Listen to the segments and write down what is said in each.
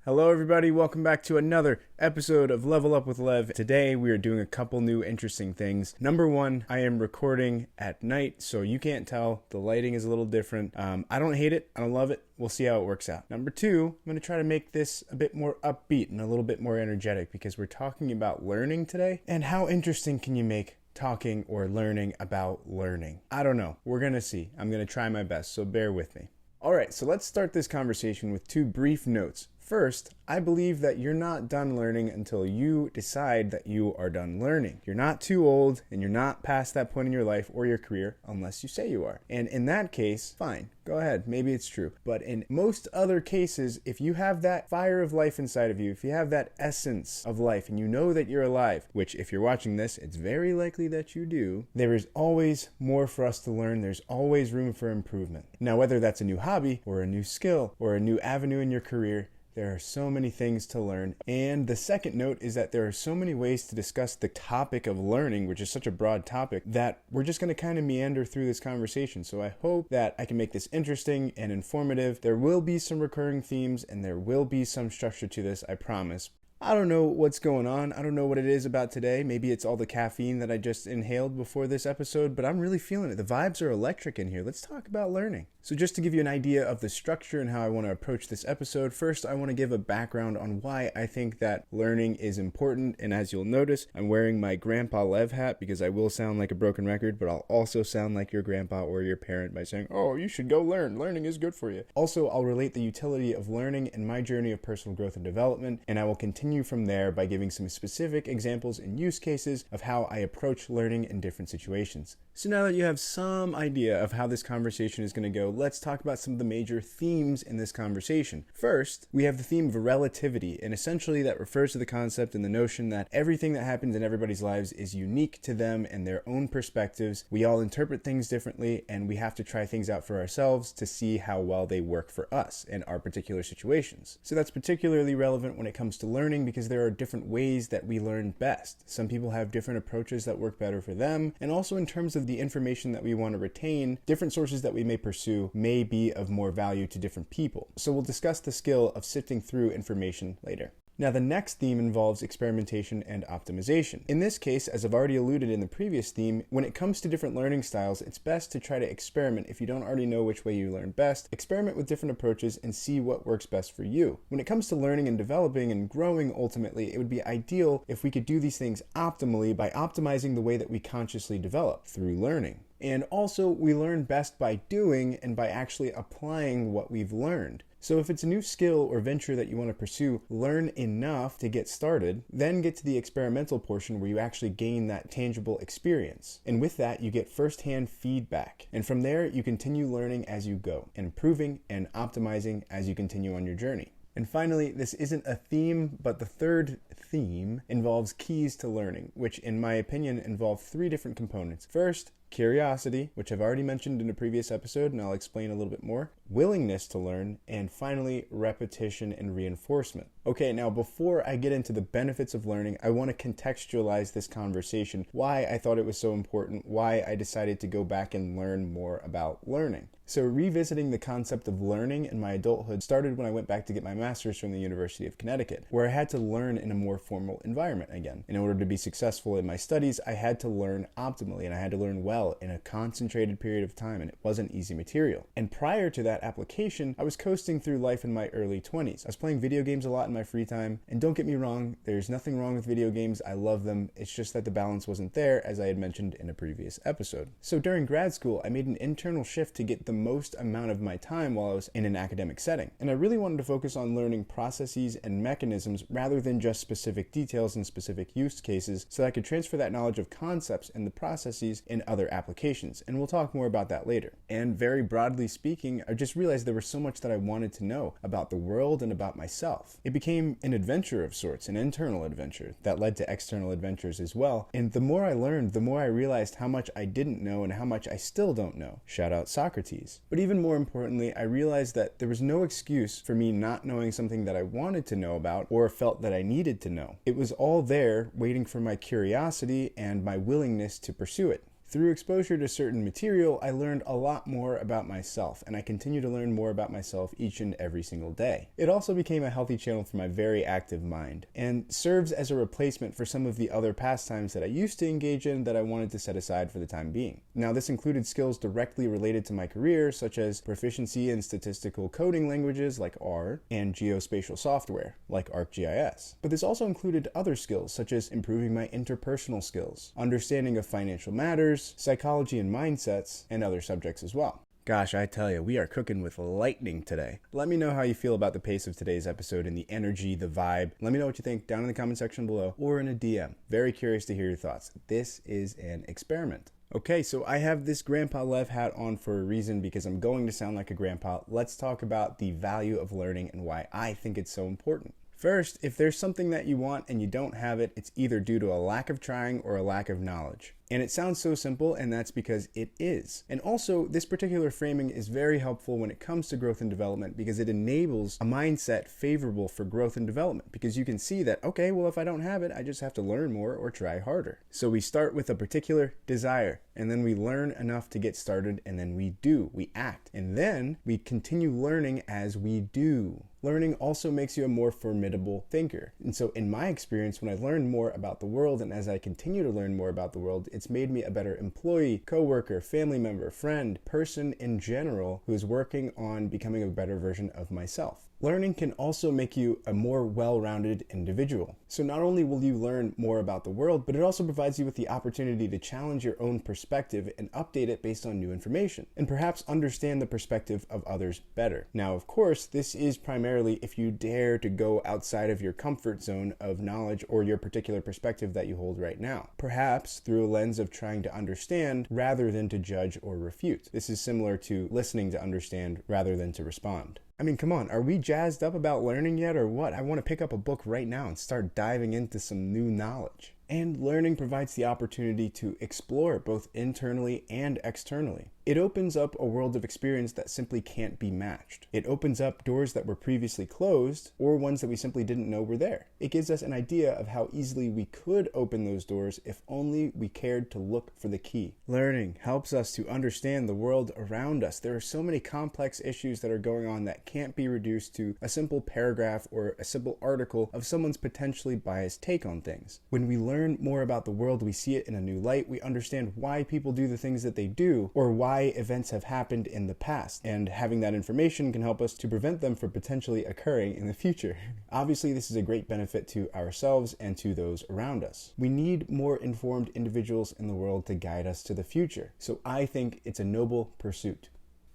Hello everybody, welcome back to another episode of Level Up with Lev. Today we are doing a couple new interesting things. Number one, I am recording at night, so you can't tell. The lighting is a little different. I don't hate it, I don't love it. We'll see how it works out. Number two, I'm going to try to make this a bit more upbeat and a little bit more energetic because we're talking about learning today. And how interesting can you make talking or learning about learning? I don't know. We're going to see. I'm going to try my best, so bear with me. All right, so let's start this conversation with two brief notes. First, I believe that you're not done learning until you decide that you are done learning. You're not too old and you're not past that point in your life or your career unless you say you are. And in that case, fine, go ahead, maybe it's true. But in most other cases, if you have that fire of life inside of you, if you have that essence of life and you know that you're alive, which if you're watching this, it's very likely that you do, there is always more for us to learn. There's always room for improvement. Now, whether that's a new hobby or a new skill or a new avenue in your career, there are so many things to learn. And the second note is that there are so many ways to discuss the topic of learning, which is such a broad topic, that we're just going to kind of meander through this conversation. So I hope that I can make this interesting and informative. There will be some recurring themes and there will be some structure to this, I promise. I don't know what's going on. I don't know what it is about today. Maybe it's all the caffeine that I just inhaled before this episode, but I'm really feeling it. The vibes are electric in here. Let's talk about learning. So just to give you an idea of the structure and how I want to approach this episode, first I want to give a background on why I think that learning is important. And as you'll notice, I'm wearing my Grandpa Lev hat because I will sound like a broken record, but I'll also sound like your grandpa or your parent by saying, oh, you should go learn. Learning is good for you. Also, I'll relate the utility of learning in my journey of personal growth and development, and I will continue from there by giving some specific examples and use cases of how I approach learning in different situations. So now that you have some idea of how this conversation is going to go, let's talk about some of the major themes in this conversation. First, we have the theme of relativity, and essentially that refers to the concept and the notion that everything that happens in everybody's lives is unique to them and their own perspectives. We all interpret things differently, and we have to try things out for ourselves to see how well they work for us in our particular situations. So that's particularly relevant when it comes to learning because there are different ways that we learn best. Some people have different approaches that work better for them, and also in terms of the information that we want to retain, different sources that we may pursue may be of more value to different people. So we'll discuss the skill of sifting through information later. Now, the next theme involves experimentation and optimization. In this case, as I've already alluded in the previous theme, when it comes to different learning styles, it's best to try to experiment if you don't already know which way you learn best. Experiment with different approaches and see what works best for you. When it comes to learning and developing and growing, ultimately, it would be ideal if we could do these things optimally by optimizing the way that we consciously develop through learning. And also, we learn best by doing and by actually applying what we've learned. So if it's a new skill or venture that you want to pursue, learn enough to get started, then get to the experimental portion where you actually gain that tangible experience. And with that, you get firsthand feedback. And from there, you continue learning as you go, improving and optimizing as you continue on your journey. And finally, this isn't a theme, but the third theme involves keys to learning, which in my opinion involve three different components. First, curiosity, which I've already mentioned in a previous episode, and I'll explain a little bit more. Willingness to learn, and finally, repetition and reinforcement. Okay, now before I get into the benefits of learning, I want to contextualize this conversation, why I thought it was so important, why I decided to go back and learn more about learning. So revisiting the concept of learning in my adulthood started when I went back to get my master's from the University of Connecticut, where I had to learn in a more formal environment again. In order to be successful in my studies, I had to learn optimally, and I had to learn well in a concentrated period of time, and it wasn't easy material. And prior to that application, I was coasting through life in my early 20s. I was playing video games a lot in my free time, and don't get me wrong, there's nothing wrong with video games. I love them. It's just that the balance wasn't there, as I had mentioned in a previous episode. So during grad school, I made an internal shift to get the most amount of my time while I was in an academic setting. And I really wanted to focus on learning processes and mechanisms rather than just specific details and specific use cases so that I could transfer that knowledge of concepts and the processes in other applications. And we'll talk more about that later. And very broadly speaking, I just realized there was so much that I wanted to know about the world and about myself. It became an adventure of sorts, an internal adventure that led to external adventures as well. And the more I learned, the more I realized how much I didn't know and how much I still don't know. Shout out Socrates. But even more importantly, I realized that there was no excuse for me not knowing something that I wanted to know about or felt that I needed to know. It was all there waiting for my curiosity and my willingness to pursue it. Through exposure to certain material, I learned a lot more about myself, and I continue to learn more about myself each and every single day. It also became a healthy channel for my very active mind, and serves as a replacement for some of the other pastimes that I used to engage in that I wanted to set aside for the time being. Now, this included skills directly related to my career, such as proficiency in statistical coding languages like R, and geospatial software like ArcGIS. But this also included other skills, such as improving my interpersonal skills, understanding of financial matters, psychology and mindsets, and other subjects as well. Gosh, I tell you, we are cooking with lightning today. Let me know how you feel about the pace of today's episode and the energy, the vibe. Let me know what you think down in the comment section below or in a DM. Very curious to hear your thoughts. This is an experiment. Okay, so I have this Grandpa Lev hat on for a reason because I'm going to sound like a grandpa. Let's talk about the value of learning and why I think it's so important. First, if there's something that you want and you don't have it, it's either due to a lack of trying or a lack of knowledge. And it sounds so simple, and that's because it is. And also, this particular framing is very helpful when it comes to growth and development because it enables a mindset favorable for growth and development, because you can see that, okay, well, if I don't have it, I just have to learn more or try harder. So we start with a particular desire, and then we learn enough to get started, and then we act, and then we continue learning as we do. Learning also makes you a more formidable thinker. And so in my experience, when I learned more about the world, and as I continue to learn more about the world, it's made me a better employee, coworker, family member, friend, person in general who is working on becoming a better version of myself. Learning can also make you a more well-rounded individual. So not only will you learn more about the world, but it also provides you with the opportunity to challenge your own perspective and update it based on new information, and perhaps understand the perspective of others better. Now, of course, this is primarily if you dare to go outside of your comfort zone of knowledge or your particular perspective that you hold right now, perhaps through a lens of trying to understand rather than to judge or refute. This is similar to listening to understand rather than to respond. I mean, come on, are we jazzed up about learning yet or what? I want to pick up a book right now and start diving into some new knowledge. And learning provides the opportunity to explore both internally and externally. It opens up a world of experience that simply can't be matched. It opens up doors that were previously closed or ones that we simply didn't know were there. It gives us an idea of how easily we could open those doors if only we cared to look for the key. Learning helps us to understand the world around us. There are so many complex issues that are going on that can't be reduced to a simple paragraph or a simple article of someone's potentially biased take on things. When we learn more about the world, we see it in a new light. We understand why people do the things that they do or why events have happened in the past, and having that information can help us to prevent them from potentially occurring in the future. Obviously, this is a great benefit to ourselves and to those around us. We need more informed individuals in the world to guide us to the future, so I think it's a noble pursuit.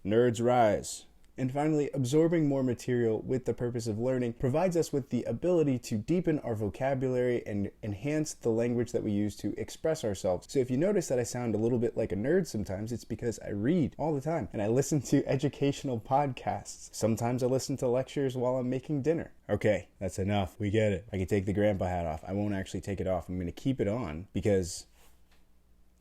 Nerds rise. And finally, absorbing more material with the purpose of learning provides us with the ability to deepen our vocabulary and enhance the language that we use to express ourselves. So if you notice that I sound a little bit like a nerd sometimes, it's because I read all the time and I listen to educational podcasts. Sometimes I listen to lectures while I'm making dinner. Okay, that's enough. We get it. I can take the grandpa hat off. I won't actually take it off. I'm going to keep it on because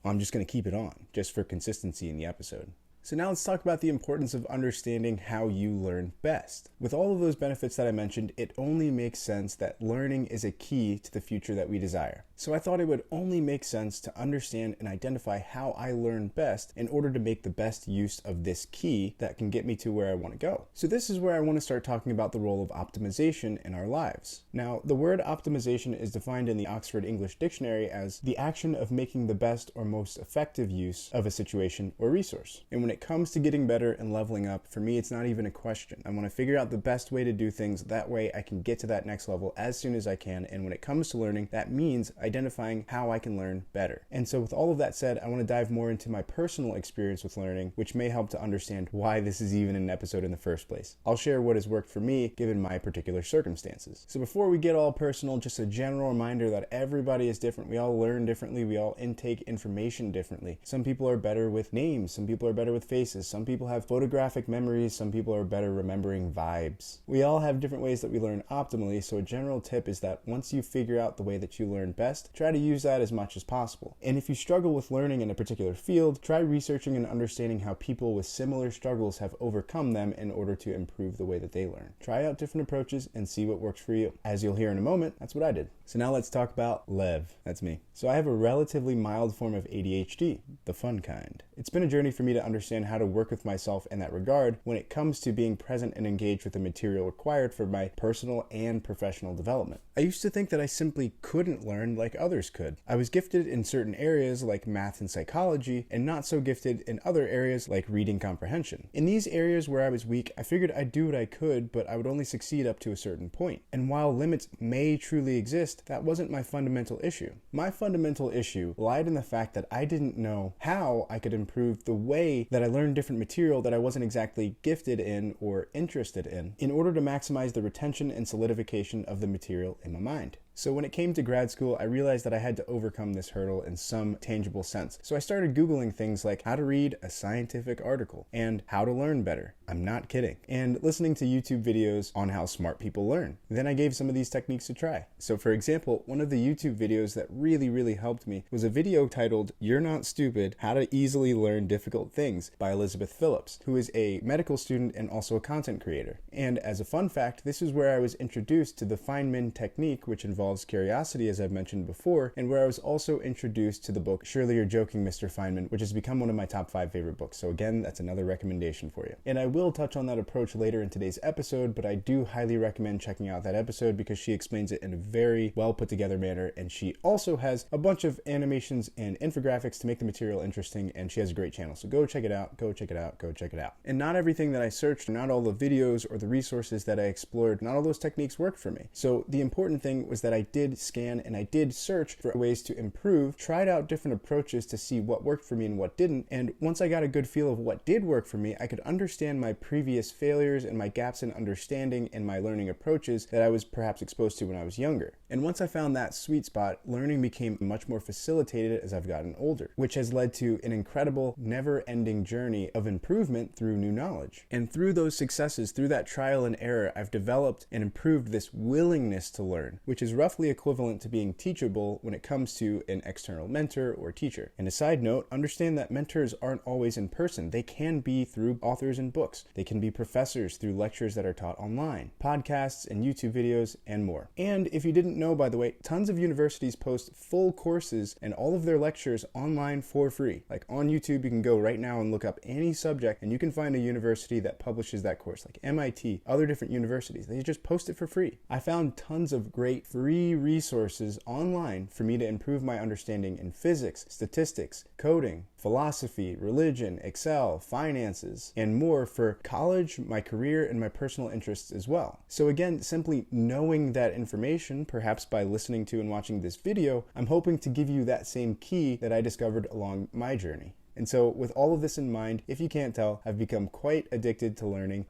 I'm just going to keep it on just for consistency in the episode. So now let's talk about the importance of understanding how you learn best. With all of those benefits that I mentioned, it only makes sense that learning is a key to the future that we desire. So I thought it would only make sense to understand and identify how I learn best in order to make the best use of this key that can get me to where I want to go. So this is where I want to start talking about the role of optimization in our lives. Now, the word optimization is defined in the Oxford English Dictionary as the action of making the best or most effective use of a situation or resource. And when it comes to getting better and leveling up, for me, it's not even a question. I want to figure out the best way to do things. That way I can get to that next level as soon as I can. And when it comes to learning, that means identifying how I can learn better. And so with all of that said, I want to dive more into my personal experience with learning, which may help to understand why this is even an episode in the first place. I'll share what has worked for me given my particular circumstances. So before we get all personal, just a general reminder that everybody is different. We all learn differently. We all intake information differently. Some people are better with names. Some people are better with with faces. Some people have photographic memories. Some people are better remembering vibes. We all have different ways that we learn optimally, so a general tip is that once you figure out the way that you learn best, try to use that as much as possible. And if you struggle with learning in a particular field, try researching and understanding how people with similar struggles have overcome them in order to improve the way that they learn. Try out different approaches and see what works for you. As you'll hear in a moment, that's what I did. So now let's talk about Lev. That's me. So I have a relatively mild form of ADHD, the fun kind. It's been a journey for me to understand how to work with myself in that regard when it comes to being present and engaged with the material required for my personal and professional development. I used to think that I simply couldn't learn like others could. I was gifted in certain areas like math and psychology, and not so gifted in other areas like reading comprehension. In these areas where I was weak, I figured I'd do what I could, but I would only succeed up to a certain point. And while limits may truly exist, that wasn't my fundamental issue. My fundamental issue lied in the fact that I didn't know how I could improve the way that I learned different material that I wasn't exactly gifted in or interested in order to maximize the retention and solidification of the material in my mind. So when it came to grad school, I realized that I had to overcome this hurdle in some tangible sense. So I started Googling things like how to read a scientific article and how to learn better. I'm not kidding. And listening to YouTube videos on how smart people learn. Then I gave some of these techniques a try. So for example, one of the YouTube videos that really helped me was a video titled "You're Not Stupid: How to Easily Learn Difficult Things" by Elizabeth Phillips, who is a medical student and also a content creator. And as a fun fact, this is where I was introduced to the Feynman technique, which involves curiosity, as I've mentioned before, and where I was also introduced to the book Surely You're Joking, Mr. Feynman, which has become one of my top 5 favorite books. So again, that's another recommendation for you. And I will touch on that approach later in today's episode, but I do highly recommend checking out that episode because she explains it in a very well put together manner, and she also has a bunch of animations and infographics to make the material interesting, and she has a great channel. So go check it out, go check it out, go check it out. And not everything that I searched, not all the videos or the resources that I explored, not all those techniques worked for me. So the important thing was that I did scan and I did search for ways to improve, tried out different approaches to see what worked for me and what didn't, and once I got a good feel of what did work for me, I could understand my previous failures and my gaps in understanding and my learning approaches that I was perhaps exposed to when I was younger. And once I found that sweet spot, learning became much more facilitated as I've gotten older, which has led to an incredible, never-ending journey of improvement through new knowledge. And through those successes, through that trial and error, I've developed and improved this willingness to learn, which is roughly equivalent to being teachable when it comes to an external mentor or teacher. And a side note, understand that mentors aren't always in person. They can be through authors and books. They can be professors through lectures that are taught online, podcasts and YouTube videos, and more. And if you didn't know, by the way, tons of universities post full courses and all of their lectures online for free. Like on YouTube, you can go right now and look up any subject and you can find a university that publishes that course, like MIT, other different universities. They just post it for free. I found tons of great free resources online for me to improve my understanding in physics, statistics, coding, philosophy, religion, Excel, finances, and more for college, my career, and my personal interests as well. So again, simply knowing that information, perhaps by listening to and watching this video, I'm hoping to give you that same key that I discovered along my journey. And so with all of this in mind, if you can't tell, I've become quite addicted to learning.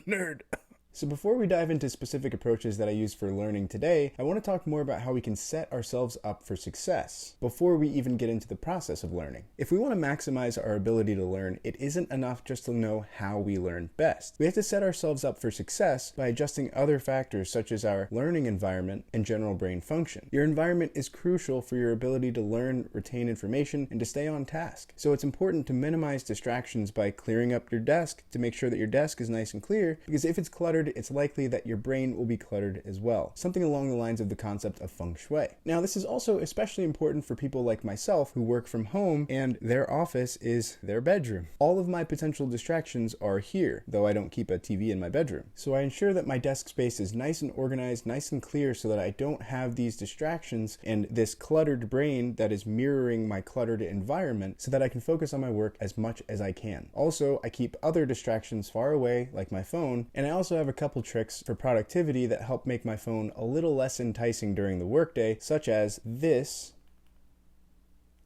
Nerd. So before we dive into specific approaches that I use for learning today, I want to talk more about how we can set ourselves up for success before we even get into the process of learning. If we want to maximize our ability to learn, it isn't enough just to know how we learn best. We have to set ourselves up for success by adjusting other factors such as our learning environment and general brain function. Your environment is crucial for your ability to learn, retain information, and to stay on task. So it's important to minimize distractions by clearing up your desk to make sure that your desk is nice and clear, because if it's cluttered, it's likely that your brain will be cluttered as well. Something along the lines of the concept of feng shui. Now, this is also especially important for people like myself who work from home and their office is their bedroom. All of my potential distractions are here, though I don't keep a TV in my bedroom. So I ensure that my desk space is nice and organized, nice and clear, so that I don't have these distractions and this cluttered brain that is mirroring my cluttered environment, so that I can focus on my work as much as I can. Also, I keep other distractions far away, like my phone, and I also have a couple tricks for productivity that help make my phone a little less enticing during the workday, such as this.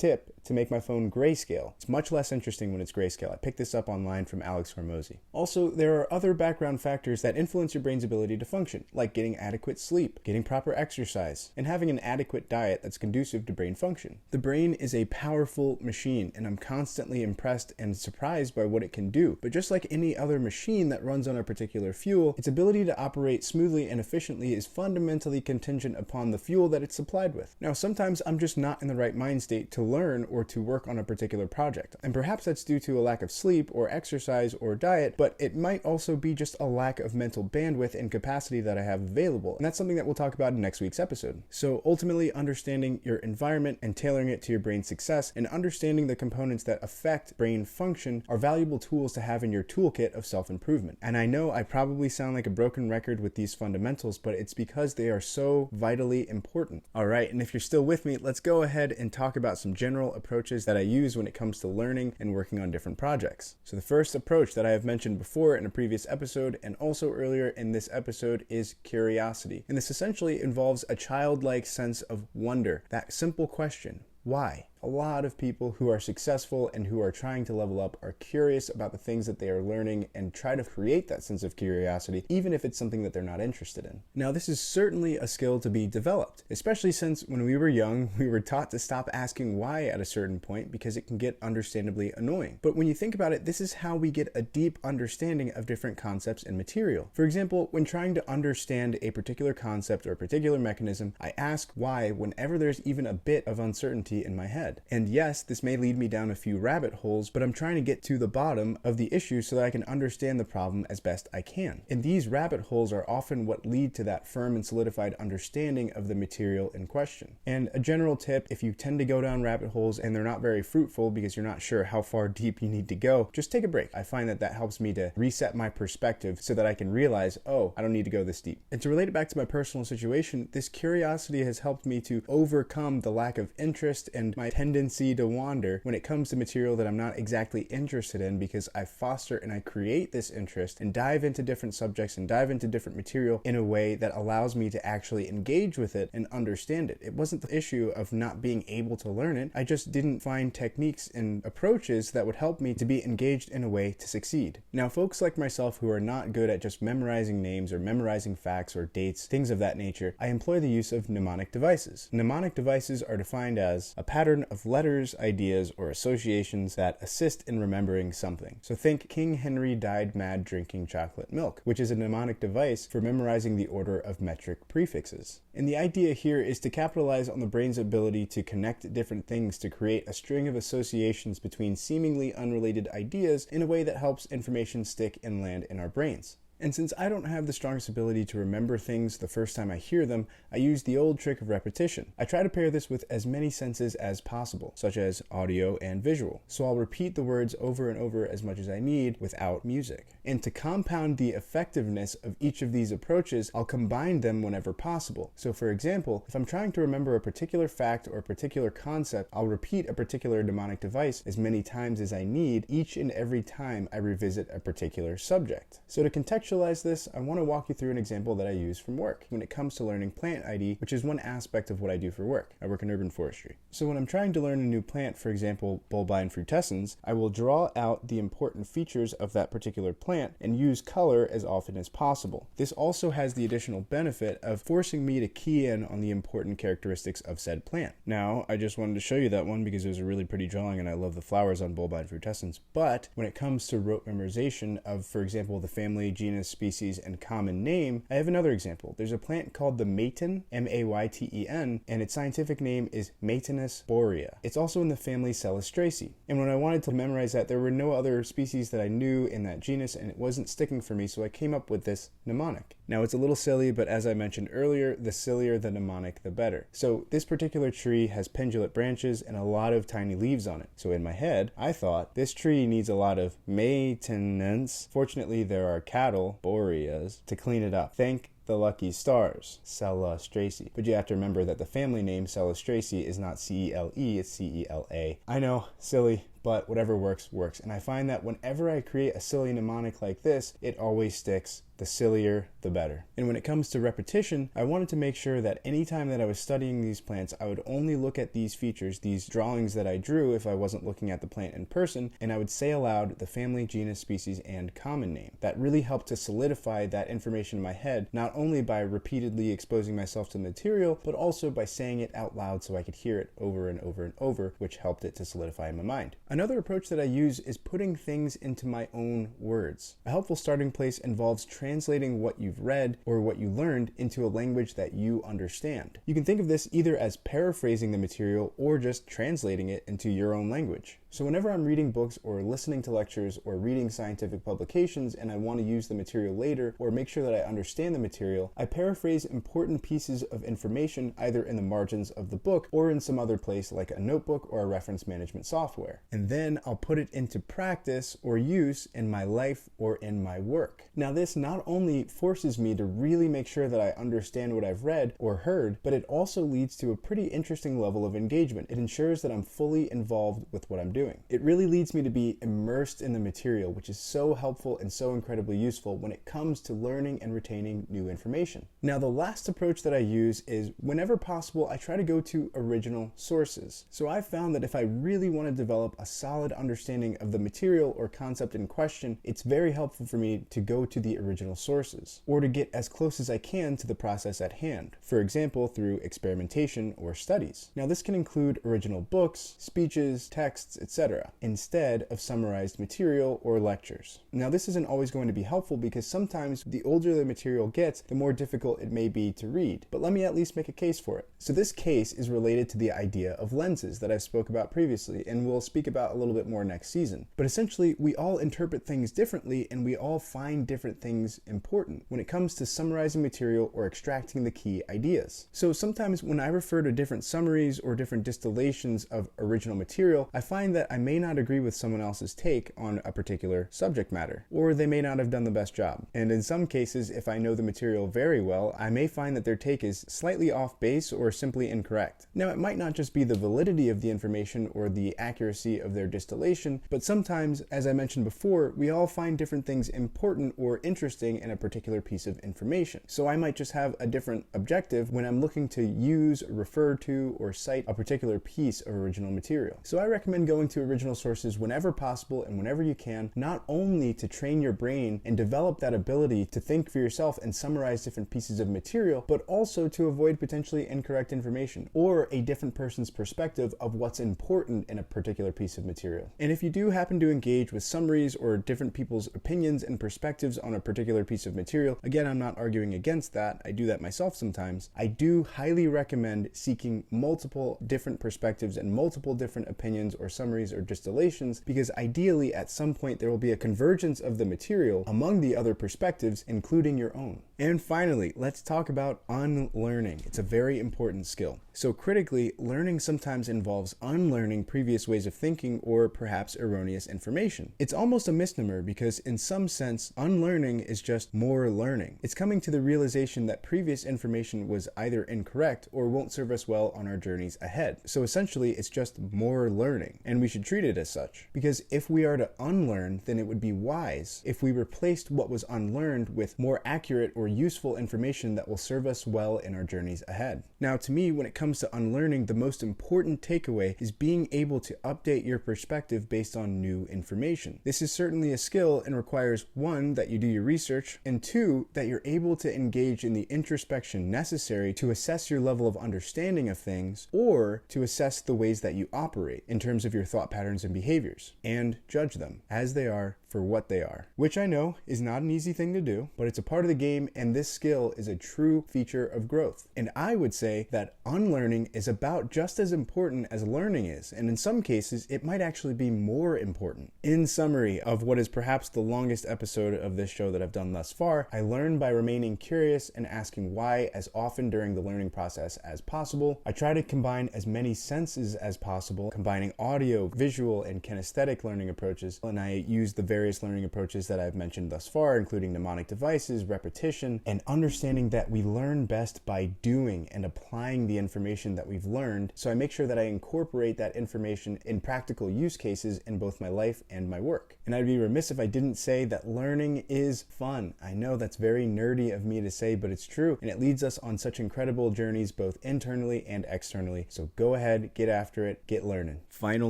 tip to make my phone grayscale. It's much less interesting when it's grayscale. I picked this up online from Alex Hormozy. Also, there are other background factors that influence your brain's ability to function, like getting adequate sleep, getting proper exercise, and having an adequate diet that's conducive to brain function. The brain is a powerful machine, and I'm constantly impressed and surprised by what it can do. But just like any other machine that runs on a particular fuel, its ability to operate smoothly and efficiently is fundamentally contingent upon the fuel that it's supplied with. Now, sometimes I'm just not in the right mind state to learn or to work on a particular project. And perhaps that's due to a lack of sleep or exercise or diet, but it might also be just a lack of mental bandwidth and capacity that I have available. And that's something that we'll talk about in next week's episode. So ultimately, understanding your environment and tailoring it to your brain's success and understanding the components that affect brain function are valuable tools to have in your toolkit of self-improvement. And I know I probably sound like a broken record with these fundamentals, but it's because they are so vitally important. All right, and if you're still with me, let's go ahead and talk about some general approaches that I use when it comes to learning and working on different projects. So the first approach that I have mentioned before in a previous episode and also earlier in this episode is curiosity. And this essentially involves a childlike sense of wonder. That simple question, why? A lot of people who are successful and who are trying to level up are curious about the things that they are learning and try to create that sense of curiosity, even if it's something that they're not interested in. Now, this is certainly a skill to be developed, especially since when we were young, we were taught to stop asking why at a certain point because it can get understandably annoying. But when you think about it, this is how we get a deep understanding of different concepts and material. For example, when trying to understand a particular concept or a particular mechanism, I ask why whenever there's even a bit of uncertainty in my head. And yes, this may lead me down a few rabbit holes, but I'm trying to get to the bottom of the issue so that I can understand the problem as best I can. And these rabbit holes are often what lead to that firm and solidified understanding of the material in question. And a general tip, if you tend to go down rabbit holes and they're not very fruitful because you're not sure how far deep you need to go, just take a break. I find that that helps me to reset my perspective so that I can realize, oh, I don't need to go this deep. And to relate it back to my personal situation, this curiosity has helped me to overcome the lack of interest and my tendency to wander when it comes to material that I'm not exactly interested in, because I foster and I create this interest and dive into different subjects and dive into different material in a way that allows me to actually engage with it and understand it. It wasn't the issue of not being able to learn it. I just didn't find techniques and approaches that would help me to be engaged in a way to succeed. Now, folks like myself who are not good at just memorizing names or memorizing facts or dates, things of that nature, I employ the use of mnemonic devices. Mnemonic devices are defined as a pattern of letters, ideas, or associations that assist in remembering something. So think King Henry died mad drinking chocolate milk, which is a mnemonic device for memorizing the order of metric prefixes. And the idea here is to capitalize on the brain's ability to connect different things to create a string of associations between seemingly unrelated ideas in a way that helps information stick and land in our brains. And since I don't have the strongest ability to remember things the first time I hear them, I use the old trick of repetition. I try to pair this with as many senses as possible, such as audio and visual. So I'll repeat the words over and over as much as I need without music. And to compound the effectiveness of each of these approaches, I'll combine them whenever possible. So for example, if I'm trying to remember a particular fact or a particular concept, I'll repeat a particular mnemonic device as many times as I need each and every time I revisit a particular subject. So to contextualize this, I want to walk you through an example that I use from work when it comes to learning plant ID, which is one aspect of what I do for work. I work in urban forestry. So when I'm trying to learn a new plant, for example, Bulbine frutescens, I will draw out the important features of that particular plant and use color as often as possible. This also has the additional benefit of forcing me to key in on the important characteristics of said plant. Now, I just wanted to show you that one because it was a really pretty drawing and I love the flowers on Bulbine frutescens, but when it comes to rote memorization of, for example, the family, genus, species, and common name, I have another example. There's a plant called the Mayten, M-A-Y-T-E-N, and its scientific name is Maytenus borea. It's also in the family Celestraceae. And when I wanted to memorize that, there were no other species that I knew in that genus, and it wasn't sticking for me, so I came up with this mnemonic. Now, it's a little silly, but as I mentioned earlier, the sillier the mnemonic, the better. So this particular tree has pendulate branches and a lot of tiny leaves on it. So in my head, I thought this tree needs a lot of maintenance. Fortunately, there are cattle, boreas, to clean it up. Thank the lucky stars, Celestraceae. But you have to remember that the family name Celestraceae is not C-E-L-E, it's C-E-L-A. I know, silly, but whatever works, works. And I find that whenever I create a silly mnemonic like this, it always sticks the sillier, the better. And when it comes to repetition, I wanted to make sure that anytime that I was studying these plants, I would only look at these features, these drawings that I drew if I wasn't looking at the plant in person, and I would say aloud the family, genus, species, and common name. That really helped to solidify that information in my head, not only by repeatedly exposing myself to the material, but also by saying it out loud so I could hear it over and over and over, which helped it to solidify in my mind. Another approach that I use is putting things into my own words. A helpful starting place involves translating what you've read or what you learned into a language that you understand. You can think of this either as paraphrasing the material or just translating it into your own language. So whenever I'm reading books or listening to lectures or reading scientific publications and I want to use the material later or make sure that I understand the material, I paraphrase important pieces of information either in the margins of the book or in some other place like a notebook or a reference management software. And then I'll put it into practice or use in my life or in my work. Now this not only forces me to really make sure that I understand what I've read or heard, but it also leads to a pretty interesting level of engagement. It ensures that I'm fully involved with what I'm doing. It really leads me to be immersed in the material, which is so helpful and so incredibly useful when it comes to learning and retaining new information. Now, the last approach that I use is whenever possible, I try to go to original sources. So I've found that if I really want to develop a solid understanding of the material or concept in question, it's very helpful for me to go to the original sources or to get as close as I can to the process at hand. For example, through experimentation or studies. Now, this can include original books, speeches, texts, etc., instead of summarized material or lectures. Now, this isn't always going to be helpful because sometimes the older the material gets, the more difficult it may be to read. But let me at least make a case for it. So this case is related to the idea of lenses that I've spoke about previously and we'll speak about a little bit more next season. But essentially, we all interpret things differently and we all find different things important when it comes to summarizing material or extracting the key ideas. So sometimes when I refer to different summaries or different distillations of original material, I find that I may not agree with someone else's take on a particular subject matter, or they may not have done the best job. And in some cases, if I know the material very well, I may find that their take is slightly off base or simply incorrect. Now, it might not just be the validity of the information or the accuracy of their distillation, but sometimes, as I mentioned before, we all find different things important or interesting in a particular piece of information. So I might just have a different objective when I'm looking to use, refer to, or cite a particular piece of original material. So I recommend going to original sources whenever possible and whenever you can, not only to train your brain and develop that ability to think for yourself and summarize different pieces of material, but also to avoid potentially incorrect information or a different person's perspective of what's important in a particular piece of material. And if you do happen to engage with summaries or different people's opinions and perspectives on a particular piece of material, again, I'm not arguing against that. I do that myself sometimes. I do highly recommend seeking multiple different perspectives and multiple different opinions or summaries or distillations, because ideally at some point there will be a convergence of the material among the other perspectives, including your own. And finally, let's talk about unlearning. It's a very important skill. So critically, learning sometimes involves unlearning previous ways of thinking or perhaps erroneous information. It's almost a misnomer because in some sense, unlearning is just more learning. It's coming to the realization that previous information was either incorrect or won't serve us well on our journeys ahead. So essentially, it's just more learning, and we should treat it as such. Because if we are to unlearn, then it would be wise if we replaced what was unlearned with more accurate or useful information that will serve us well in our journeys ahead. Now, to me, when it comes to unlearning, the most important takeaway is being able to update your perspective based on new information. This is certainly a skill and requires, one, that you do your research, and two, that you're able to engage in the introspection necessary to assess your level of understanding of things or to assess the ways that you operate in terms of your thought patterns and behaviors, and judge them as they are for what they are, which I know is not an easy thing to do, but it's a part of the game, and this skill is a true feature of growth. And I would say that unlearning is about just as important as learning is, and in some cases, it might actually be more important. In summary of what is perhaps the longest episode of this show that I've done thus far, I learn by remaining curious and asking why as often during the learning process as possible. I try to combine as many senses as possible, combining audio audio, visual, and kinesthetic learning approaches, and I use the various learning approaches that I've mentioned thus far, including mnemonic devices, repetition, and understanding that we learn best by doing and applying the information that we've learned. So I make sure that I incorporate that information in practical use cases in both my life and my work. And I'd be remiss if I didn't say that learning is fun. I know that's very nerdy of me to say, but it's true, and it leads us on such incredible journeys both internally and externally. So go ahead, get after it, get learning. Final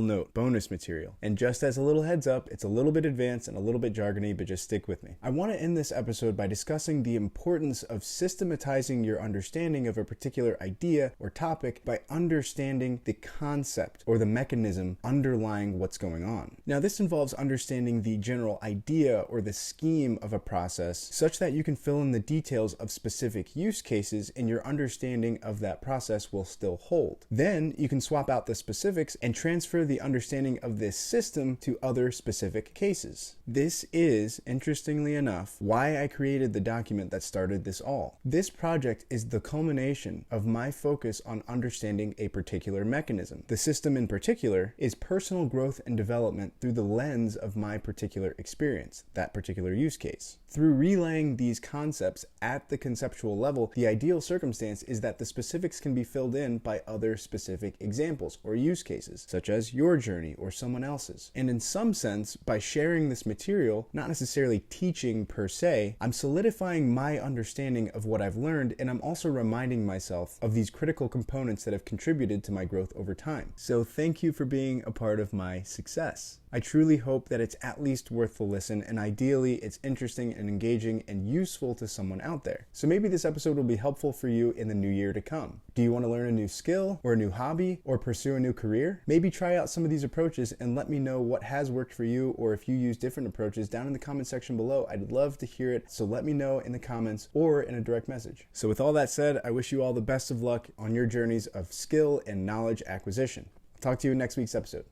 note, bonus material. And just as a little heads up, it's a little bit advanced and a little bit jargony, but just stick with me. I want to end this episode by discussing the importance of systematizing your understanding of a particular idea or topic by understanding the concept or the mechanism underlying what's going on. Now, this involves understanding the general idea or the scheme of a process such that you can fill in the details of specific use cases and your understanding of that process will still hold. Then you can swap out the specifics and transfer the understanding of this system to other specific cases. This is, interestingly enough, why I created the document that started this all. This project is the culmination of my focus on understanding a particular mechanism. The system in particular is personal growth and development through the lens of my particular experience, that particular use case. Through relaying these concepts at the conceptual level, the ideal circumstance is that the specifics can be filled in by other specific examples or use cases, such as your journey or someone else's. And in some sense, by sharing this material, not necessarily teaching per se, I'm solidifying my understanding of what I've learned, and I'm also reminding myself of these critical components that have contributed to my growth over time. So thank you for being a part of my success. I truly hope that it's at least worth the listen, and ideally it's interesting and engaging and useful to someone out there. So maybe this episode will be helpful for you in the new year to come. Do you want to learn a new skill or a new hobby or pursue a new career? Maybe try out some of these approaches and let me know what has worked for you, or if you use different approaches down in the comment section below. I'd love to hear it, so let me know in the comments or in a direct message. So with all that said, I wish you all the best of luck on your journeys of skill and knowledge acquisition. I'll talk to you in next week's episode.